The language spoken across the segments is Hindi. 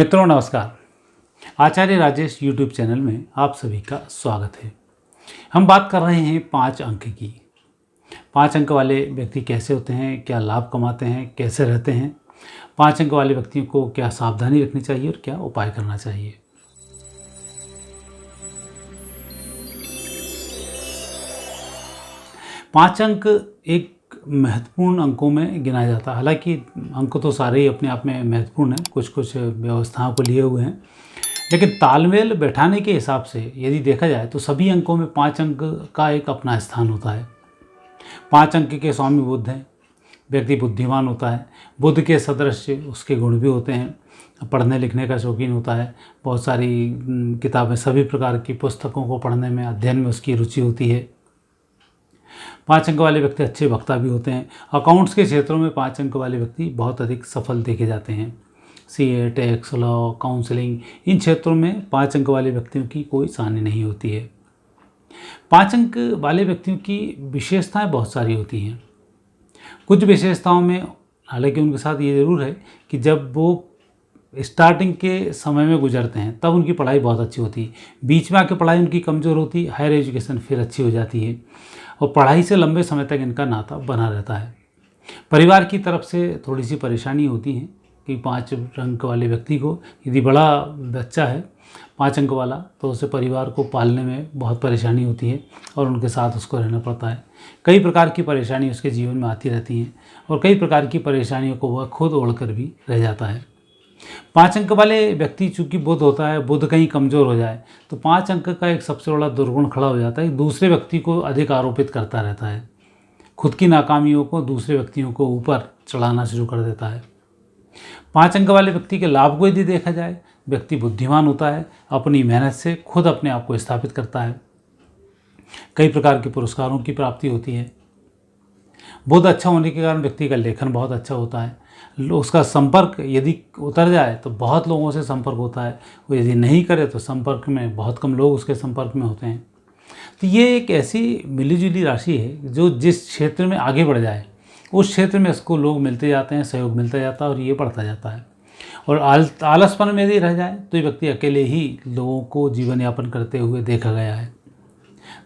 मित्रों नमस्कार। आचार्य राजेश यूट्यूब चैनल में आप सभी का स्वागत है। हम बात कर रहे हैं 5 अंक की। 5 अंक वाले व्यक्ति कैसे होते हैं, क्या लाभ कमाते हैं, कैसे रहते हैं, 5 अंक वाले व्यक्तियों को क्या सावधानी रखनी चाहिए और क्या उपाय करना चाहिए। पाँच अंक एक महत्वपूर्ण अंकों में गिना जाता है। हालांकि अंक तो सारे ही अपने आप में महत्वपूर्ण हैं, कुछ कुछ व्यवस्थाओं को लिए हुए हैं, लेकिन तालमेल बैठाने के हिसाब से यदि देखा जाए तो सभी अंकों में 5 अंक का एक अपना स्थान होता है। 5 अंक के स्वामी बुध हैं, व्यक्ति बुद्धिमान होता है, बुध के सदृश उसके गुण भी होते हैं, पढ़ने लिखने का शौकीन होता है, बहुत सारी किताबें, सभी प्रकार की पुस्तकों को पढ़ने में, अध्ययन में उसकी रुचि होती है। 5 अंक वाले व्यक्ति अच्छे वक्ता भी होते हैं। अकाउंट्स के क्षेत्रों में 5 अंक वाले व्यक्ति बहुत अधिक सफल देखे जाते हैं। सीए, टैक्स, लॉ, काउंसलिंग, इन क्षेत्रों में 5 अंक वाले व्यक्तियों की कोई सानी नहीं होती है। 5 अंक वाले व्यक्तियों की विशेषताएं बहुत सारी होती हैं। कुछ विशेषताओं में हालांकि उनके साथ ये ज़रूर है कि जब वो स्टार्टिंग के समय में गुजरते हैं तब उनकी पढ़ाई बहुत अच्छी होती है, बीच में आके पढ़ाई उनकी कमज़ोर होती है, हायर एजुकेशन फिर अच्छी हो जाती है और पढ़ाई से लंबे समय तक इनका नाता बना रहता है। परिवार की तरफ से थोड़ी सी परेशानी होती है कि 5 अंक वाले व्यक्ति को, यदि बड़ा बच्चा है 5 अंक वाला, तो उसे परिवार को पालने में बहुत परेशानी होती है और उनके साथ उसको रहना पड़ता है। कई प्रकार की परेशानी उसके जीवन में आती रहती हैं और कई प्रकार की परेशानियों को वह खुद ओढ़कर भी रह जाता है। 5 अंक वाले व्यक्ति चूँकि बुध होता है, बुध कहीं कमज़ोर हो जाए तो 5 अंक का एक सबसे बड़ा दुर्गुण खड़ा हो जाता है, दूसरे व्यक्ति को अधिक आरोपित करता रहता है, खुद की नाकामियों को दूसरे व्यक्तियों को ऊपर चढ़ाना शुरू कर देता है। 5 अंक वाले व्यक्ति के लाभ को यदि देखा जाए, व्यक्ति बुद्धिमान होता है, अपनी मेहनत से खुद अपने आप को स्थापित करता है, कई प्रकार के पुरस्कारों की प्राप्ति होती है। बुध अच्छा होने के कारण व्यक्ति का लेखन बहुत अच्छा होता है, उसका संपर्क यदि उतर जाए तो बहुत लोगों से संपर्क होता है, वो यदि नहीं करे तो संपर्क में बहुत कम लोग उसके संपर्क में होते हैं। तो ये एक ऐसी मिलीजुली राशि है जो जिस क्षेत्र में आगे बढ़ जाए उस क्षेत्र में उसको लोग मिलते जाते हैं, सहयोग मिलता जाता है और ये बढ़ता जाता है। और आलसपन में यदि रह जाए तो ये व्यक्ति अकेले ही लोगों को जीवन यापन करते हुए देखा गया है।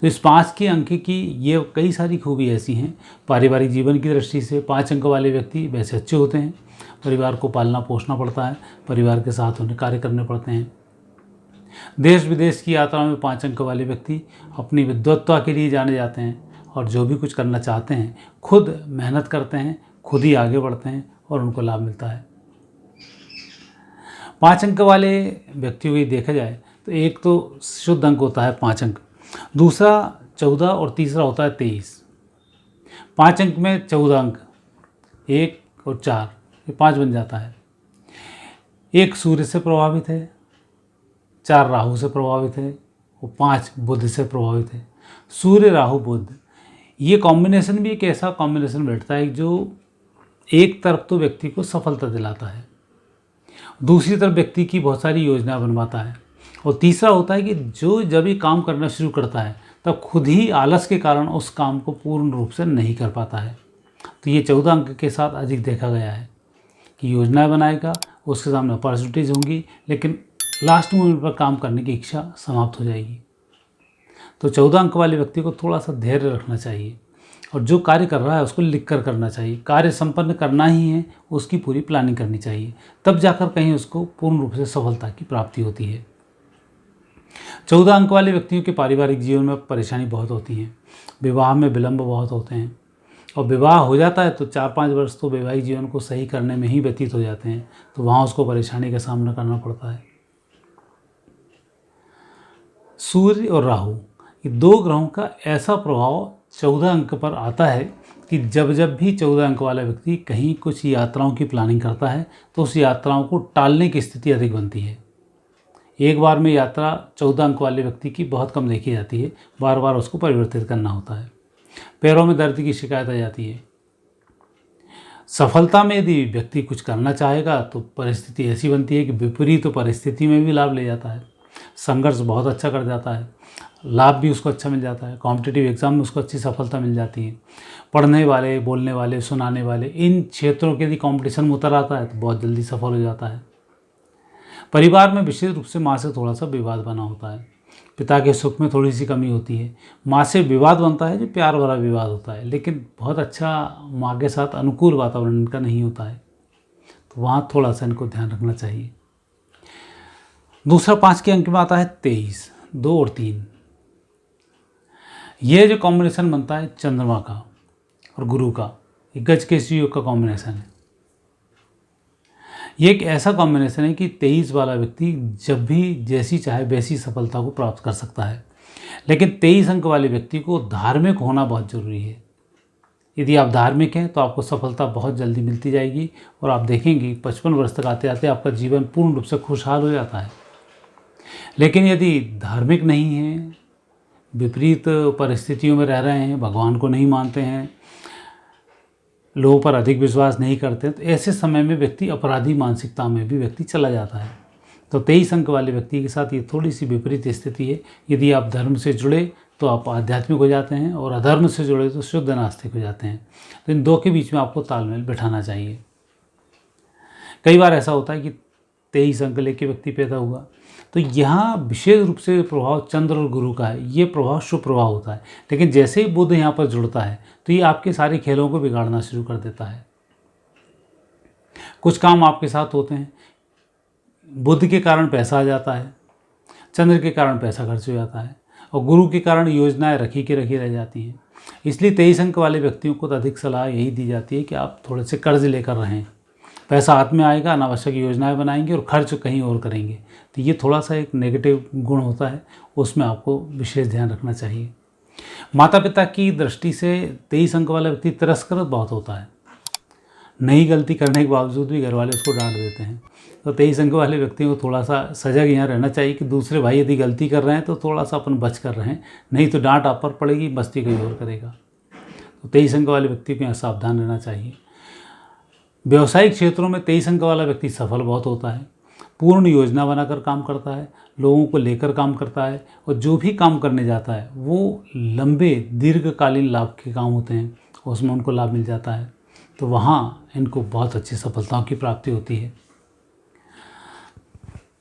तो इस 5 के अंक की ये कई सारी खूबी ऐसी हैं। पारिवारिक जीवन की दृष्टि से 5 अंक वाले व्यक्ति वैसे अच्छे होते हैं, परिवार को पालना पोषना पड़ता है, परिवार के साथ उन्हें कार्य करने पड़ते हैं। देश विदेश की यात्राओं में 5 अंक वाले व्यक्ति अपनी विद्वत्ता के लिए जाने जाते हैं और जो भी कुछ करना चाहते हैं खुद मेहनत करते हैं, खुद ही आगे बढ़ते हैं और उनको लाभ मिलता है। 5 अंक वाले व्यक्तियों को देखा जाए तो एक तो शुद्ध अंक होता है 5 अंक, दूसरा 14 और तीसरा होता है 23। 5 अंक में 14 अंक 1 और 4, ये 5 बन जाता है। 1 सूर्य से प्रभावित है, 4 राहु से प्रभावित है और 5 बुध से प्रभावित है। सूर्य राहु बुध, ये कॉम्बिनेशन भी एक ऐसा कॉम्बिनेशन बैठता है जो एक तरफ तो व्यक्ति को सफलता दिलाता है, दूसरी तरफ व्यक्ति की बहुत सारी योजना बनवाता है, और तीसरा होता है कि जो जब ये काम करना शुरू करता है तब खुद ही आलस के कारण उस काम को पूर्ण रूप से नहीं कर पाता है। तो ये 14 अंक के साथ अधिक देखा गया है कि योजना बनाएगा, उसके सामने अपॉर्चुनिटीज़ होंगी, लेकिन लास्ट मोमेंट पर काम करने की इच्छा समाप्त हो जाएगी। तो 14 अंक वाले व्यक्ति को थोड़ा सा धैर्य रखना चाहिए और जो कार्य कर रहा है उसको लिख कर करना चाहिए। कार्य संपन्न करना ही है, उसकी पूरी प्लानिंग करनी चाहिए, तब जाकर कहीं उसको पूर्ण रूप से सफलता की प्राप्ति होती है। 14 अंक वाले व्यक्तियों के पारिवारिक जीवन में परेशानी बहुत होती है, विवाह में विलंब बहुत होते हैं और विवाह हो जाता है तो 4-5 वर्ष तो वैवाहिक जीवन को सही करने में ही व्यतीत हो जाते हैं, तो वहाँ उसको परेशानी का सामना करना पड़ता है। सूर्य और राहु, ये 2 ग्रहों का ऐसा प्रभाव 14 अंक पर आता है कि जब जब भी 14 अंक वाला व्यक्ति कहीं कुछ यात्राओं की प्लानिंग करता है तो उस यात्राओं को टालने की स्थिति अधिक बनती है। एक बार में यात्रा 14 अंक वाले व्यक्ति की बहुत कम देखी जाती है, बार बार उसको परिवर्तित करना होता है। पैरों में दर्द की शिकायत आ जाती है। सफलता में यदि व्यक्ति कुछ करना चाहेगा तो परिस्थिति ऐसी बनती है कि विपरीत परिस्थिति में भी लाभ ले जाता है, संघर्ष बहुत अच्छा कर जाता है, लाभ भी उसको अच्छा मिल जाता है, कॉम्पिटिटिव एग्जाम में उसको अच्छी सफलता मिल जाती है। पढ़ने वाले, बोलने वाले, सुनाने वाले, इन क्षेत्रों के यदि कॉम्पिटिशन में उतर आता है तो बहुत जल्दी सफल हो जाता है। परिवार में विशेष रूप से माँ से थोड़ा सा विवाद बना होता है। पिता के सुख में थोड़ी सी कमी होती है। माँ से विवाद बनता है जो प्यार भरा विवाद होता है, लेकिन बहुत अच्छा माँ के साथ अनुकूल वातावरण इनका नहीं होता है, तो वहाँ थोड़ा सा इनको ध्यान रखना चाहिए। दूसरा 5 के अंक में आता है 23, 2 और 3। ये जो कॉम्बिनेशन बनता है चंद्रमा का और गुरु का, गज के योग का कॉम्बिनेशन है। ये एक ऐसा कॉम्बिनेशन है कि 23 वाला व्यक्ति जब भी जैसी चाहे वैसी सफलता को प्राप्त कर सकता है, लेकिन 23 अंक वाले व्यक्ति को धार्मिक होना बहुत ज़रूरी है। यदि आप धार्मिक हैं तो आपको सफलता बहुत जल्दी मिलती जाएगी और आप देखेंगे 55 वर्ष तक आते आते आपका जीवन पूर्ण रूप से खुशहाल हो जाता है। लेकिन यदि धार्मिक नहीं हैं, विपरीत परिस्थितियों में रह रहे हैं, भगवान को नहीं मानते हैं, लोगों पर अधिक विश्वास नहीं करते, तो ऐसे समय में व्यक्ति अपराधी मानसिकता में भी व्यक्ति चला जाता है। तो 23 अंक वाले व्यक्ति के साथ ये थोड़ी सी विपरीत स्थिति है। यदि आप धर्म से जुड़े तो आप आध्यात्मिक हो जाते हैं और अधर्म से जुड़े तो शुद्ध नास्तिक हो जाते हैं। तो इन दो के बीच में आपको तालमेल बिठाना चाहिए। कई बार ऐसा होता है कि 23 अंक लेके व्यक्ति पैदा हुआ, तो यहाँ विशेष रूप से प्रभाव चंद्र और गुरु का है। ये प्रभाव शुभ प्रभाव होता है, लेकिन जैसे ही बुध यहाँ पर जुड़ता है तो ये आपके सारे खेलों को बिगाड़ना शुरू कर देता है। कुछ काम आपके साथ होते हैं, बुध के कारण पैसा आ जाता है, चंद्र के कारण पैसा खर्च हो जाता है, और गुरु के कारण योजनाएं रखी की रखी रह जाती हैं। इसलिए 23 अंक वाले व्यक्तियों को तो अधिक सलाह यही दी जाती है कि आप थोड़े से कर्ज लेकर रहें। पैसा हाथ में आएगा, अनावश्यक योजनाएं बनाएंगे और खर्च कहीं और करेंगे, तो ये थोड़ा सा एक नेगेटिव गुण होता है, उसमें आपको विशेष ध्यान रखना चाहिए। माता पिता की दृष्टि से 23 अंक वाला व्यक्ति तिरस्कृत बहुत होता है। नई गलती करने के बावजूद भी घर वाले उसको डांट देते हैं। तो 23 अंक वाले व्यक्ति को थोड़ा सा सजग यहाँ रहना चाहिए कि दूसरे भाई यदि गलती कर रहे हैं तो थोड़ा सा अपन बच कर रहें, नहीं तो डांट आप पर पड़ेगी, मस्ती कहीं और करेगा। तो 23 अंक वाले व्यक्ति को यहाँ सावधान रहना चाहिए। व्यवसायिक क्षेत्रों में 23 अंक वाला व्यक्ति सफल बहुत होता है। पूर्ण योजना बनाकर काम करता है, लोगों को लेकर काम करता है, और जो भी काम करने जाता है वो लंबे दीर्घकालीन लाभ के काम होते हैं, उसमें उनको लाभ मिल जाता है। तो वहाँ इनको बहुत अच्छी सफलताओं की प्राप्ति होती है।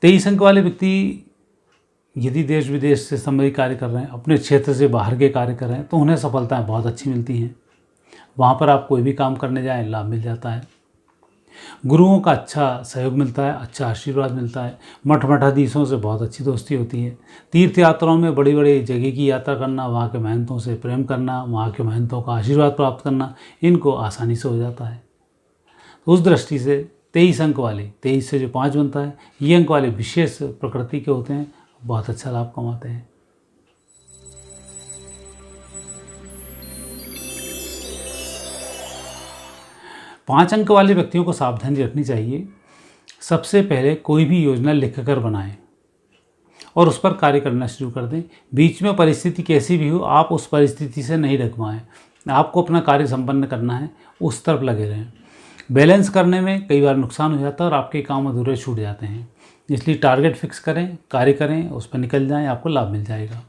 23 अंक वाले व्यक्ति यदि देश विदेश से संबंधित कार्य कर रहे हैं, अपने क्षेत्र से बाहर के कार्य कर रहे हैं, तो उन्हें सफलताएं बहुत अच्छी मिलती हैं। वहाँ पर आप कोई भी काम करने जाएं, लाभ मिल जाता है। गुरुओं का अच्छा सहयोग मिलता है, अच्छा आशीर्वाद मिलता है। मठ मठाधीशों से बहुत अच्छी दोस्ती होती है। तीर्थ यात्राओं में बड़ी बड़ी जगह की यात्रा करना, वहाँ के महंतों से प्रेम करना, वहाँ के महंतों का आशीर्वाद प्राप्त करना, इनको आसानी से हो जाता है। तो उस दृष्टि से 23 अंक वाले, 23 से जो 5 बनता है, ये अंक वाले विशेष प्रकृति के होते हैं, बहुत अच्छा लाभ कमाते हैं। पाँच अंक वाले व्यक्तियों को सावधानी रखनी चाहिए। सबसे पहले कोई भी योजना लिख कर बनाएं और उस पर कार्य करना शुरू कर दें। बीच में परिस्थिति कैसी भी हो, आप उस परिस्थिति से नहीं डगमगाएं। आपको अपना कार्य संपन्न करना है, उस तरफ लगे रहें। बैलेंस करने में कई बार नुकसान हो जाता है और आपके काम अधूरे छूट जाते हैं। इसलिए टारगेट फिक्स करें, कार्य करें, उस पर निकल जाएं, आपको लाभ मिल जाएगा।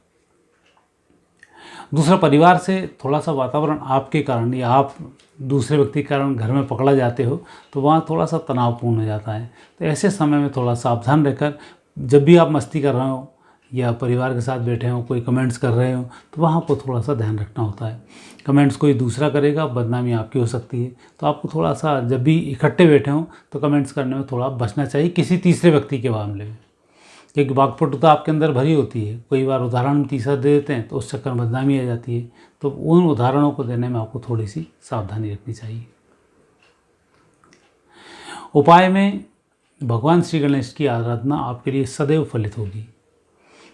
दूसरा, परिवार से थोड़ा सा वातावरण आपके कारण या आप दूसरे व्यक्ति के कारण घर में पकड़ा जाते हो, तो वहाँ थोड़ा सा तनावपूर्ण हो जाता है। तो ऐसे समय में थोड़ा सावधान रहकर, जब भी आप मस्ती कर रहे हो या परिवार के साथ बैठे हो, कोई कमेंट्स कर रहे हो, तो वहाँ पर थोड़ा सा ध्यान रखना होता है। कमेंट्स कोई दूसरा करेगा, बदनामी आपकी हो सकती है। तो आपको थोड़ा सा, जब भी इकट्ठे बैठे हों तो कमेंट्स करने में थोड़ा बचना चाहिए किसी तीसरे व्यक्ति के मामले में, क्योंकि वाक्पटुता आपके अंदर भरी होती है। कई बार उदाहरण तीसरा दे देते हैं तो उस चक्कर में बदनामी आ जाती है। तो उन उदाहरणों को देने में आपको थोड़ी सी सावधानी रखनी चाहिए। उपाय में भगवान श्री गणेश की आराधना आपके लिए सदैव फलित होगी।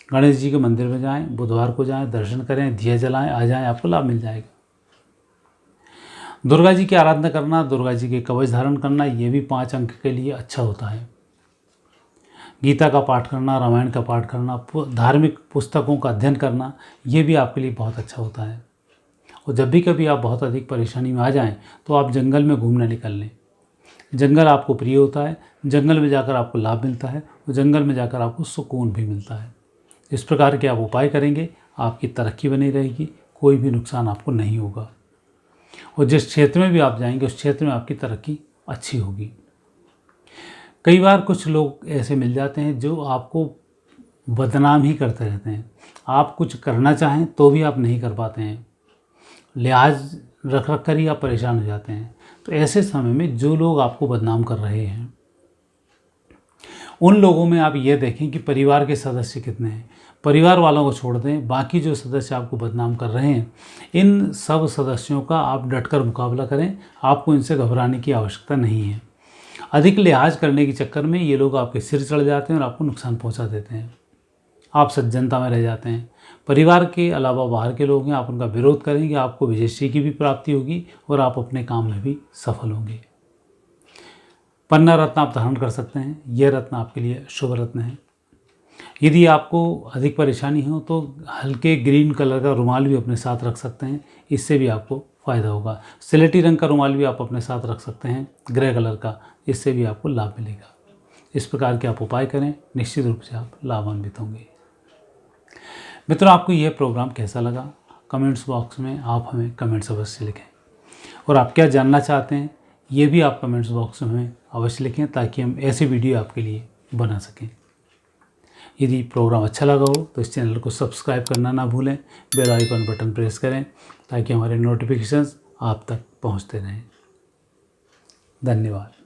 गणेश जी के मंदिर में जाएं, बुधवार को जाएं, दर्शन करें, दिया जलाएं, आ जाएं, आपको लाभ मिल जाएगा। दुर्गा जी की आराधना करना, दुर्गा जी के कवच धारण करना, ये भी 5 अंक के लिए अच्छा होता है। गीता का पाठ करना, रामायण का पाठ करना, धार्मिक पुस्तकों का अध्ययन करना, ये भी आपके लिए बहुत अच्छा होता है। और जब भी कभी आप बहुत अधिक परेशानी में आ जाएं तो आप जंगल में घूमने निकल लें। जंगल आपको प्रिय होता है, जंगल में जाकर आपको लाभ मिलता है और जंगल में जाकर आपको सुकून भी मिलता है। इस प्रकार के आप उपाय करेंगे, आपकी तरक्की बनी रहेगी, कोई भी नुकसान आपको नहीं होगा और जिस क्षेत्र में भी आप जाएंगे उस क्षेत्र में आपकी तरक्की अच्छी होगी। कई बार कुछ लोग ऐसे मिल जाते हैं जो आपको बदनाम ही करते रहते हैं। आप कुछ करना चाहें तो भी आप नहीं कर पाते हैं, लिहाज रख रख कर ही आप परेशान हो जाते हैं। तो ऐसे समय में जो लोग आपको बदनाम कर रहे हैं, उन लोगों में आप ये देखें कि परिवार के सदस्य कितने हैं। परिवार वालों को छोड़ दें, बाकी जो सदस्य आपको बदनाम कर रहे हैं, इन सब सदस्यों का आप डटकर मुकाबला करें। आपको इनसे घबराने की आवश्यकता नहीं है। अधिक लिहाज करने के चक्कर में ये लोग आपके सिर चढ़ जाते हैं और आपको नुकसान पहुंचा देते हैं। आप सज्जनता में रह जाते हैं। परिवार के अलावा बाहर के लोग हैं, आप उनका विरोध करेंगे, आपको विजयश्री की भी प्राप्ति होगी और आप अपने काम में भी सफल होंगे। पन्ना रत्न आप धारण कर सकते हैं। यह रत्न आपके लिए शुभ रत्न है। यदि आपको अधिक परेशानी हो तो हल्के ग्रीन कलर का रुमाल भी अपने साथ रख सकते हैं, इससे भी आपको फ़ायदा होगा। स्लेटी रंग का रुमाल भी आप अपने साथ रख सकते हैं, ग्रे कलर का, इससे भी आपको लाभ मिलेगा। इस प्रकार के आप उपाय करें, निश्चित रूप से आप लाभान्वित होंगे। मित्रों, आपको यह प्रोग्राम कैसा लगा? कमेंट्स बॉक्स में आप हमें कमेंट्स अवश्य लिखें, और आप क्या जानना चाहते हैं ये भी आप कमेंट्स बॉक्स में हमें अवश्य लिखें, ताकि हम ऐसी वीडियो आपके लिए बना सकें। यदि प्रोग्राम अच्छा लगा हो तो इस चैनल को सब्सक्राइब करना ना भूलें, बेल आइकन बटन प्रेस करें ताकि हमारे नोटिफिकेशंस आप तक पहुंचते रहें। धन्यवाद।